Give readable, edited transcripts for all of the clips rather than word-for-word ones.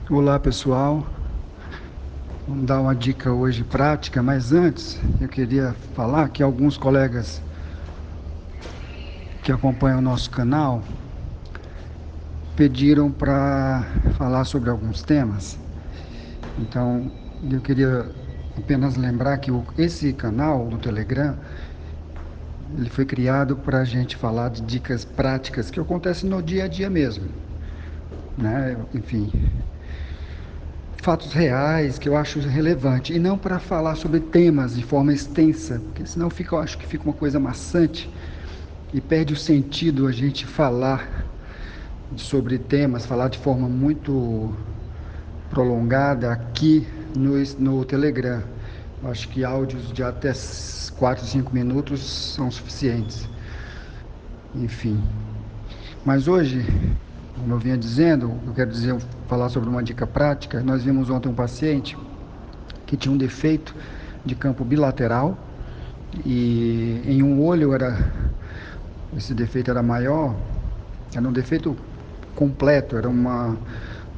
Olá pessoal, vamos dar uma dica hoje prática, mas antes eu queria falar que alguns colegas que acompanham o nosso canal pediram para falar sobre alguns temas. Então eu queria apenas lembrar que esse canal do Telegram ele foi criado para a gente falar de dicas práticas que acontecem no dia a dia mesmo, né? Enfim, fatos reais que eu acho relevante e não para falar sobre temas de forma extensa, porque senão eu acho que fica uma coisa maçante e perde o sentido a gente falar sobre temas, falar de forma muito prolongada aqui no Telegram. Eu acho que áudios de até 4, 5 minutos são suficientes. Enfim. Mas hoje, como eu vinha dizendo, eu quero falar sobre uma dica prática. Nós vimos ontem um paciente que tinha um defeito de campo bilateral e em um olho esse defeito era maior, era um defeito completo, era um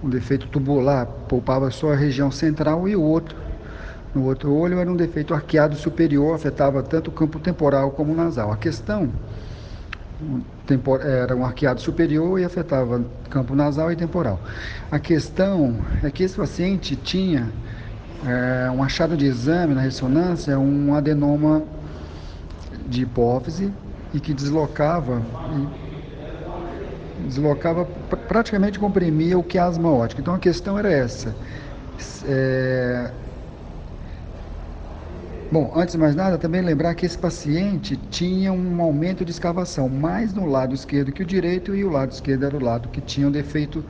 defeito tubular, poupava só a região central e no outro olho era um defeito arqueado superior, afetava tanto o campo temporal como o nasal. A questão era um arqueado superior e afetava campo nasal e temporal. A questão é que esse paciente tinha um achado de exame na ressonância, um adenoma de hipófise e que praticamente comprimia o quiasma óptico. Então a questão era essa. Bom, antes de mais nada, também lembrar que esse paciente tinha um aumento de escavação mais no lado esquerdo que o direito, e o lado esquerdo era o lado que tinha um defeito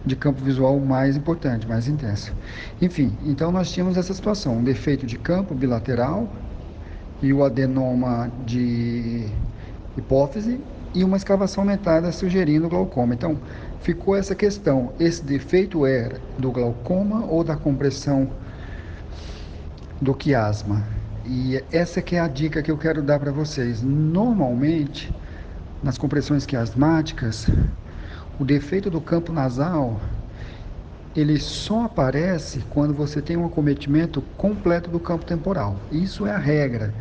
de campo visual mais importante, mais intenso. Enfim, então nós tínhamos essa situação, um defeito de campo bilateral e o adenoma de hipófise e uma escavação aumentada sugerindo glaucoma. Então, ficou essa questão, esse defeito era do glaucoma ou da compressão do quiasma? E essa que é a dica que eu quero dar para vocês. Normalmente, nas compressões quiasmáticas, o defeito do campo nasal, ele só aparece quando você tem um acometimento completo do campo temporal. Isso é a regra.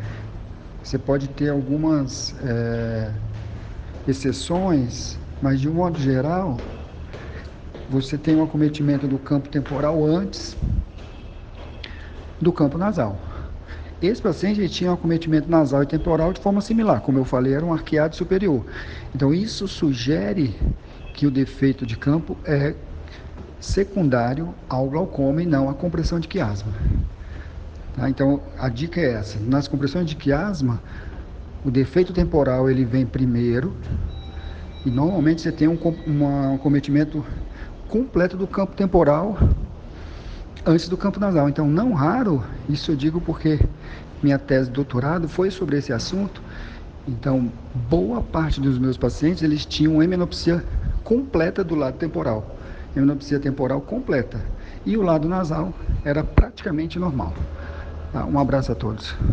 Você pode ter algumas exceções, mas de um modo geral, você tem um acometimento do campo temporal antes do campo nasal. Esse paciente tinha um acometimento nasal e temporal de forma similar, como eu falei, era um arqueado superior. Então isso sugere que o defeito de campo é secundário ao glaucoma e não à compressão de quiasma. Tá? Então a dica é essa: nas compressões de quiasma, o defeito temporal ele vem primeiro e normalmente você tem um acometimento completo do campo temporal antes do campo nasal. Então, não raro, isso eu digo porque minha tese de doutorado foi sobre esse assunto. Então, boa parte dos meus pacientes, eles tinham hemenopsia completa do lado temporal. Hemenopsia temporal completa. E o lado nasal era praticamente normal. Tá? Um abraço a todos.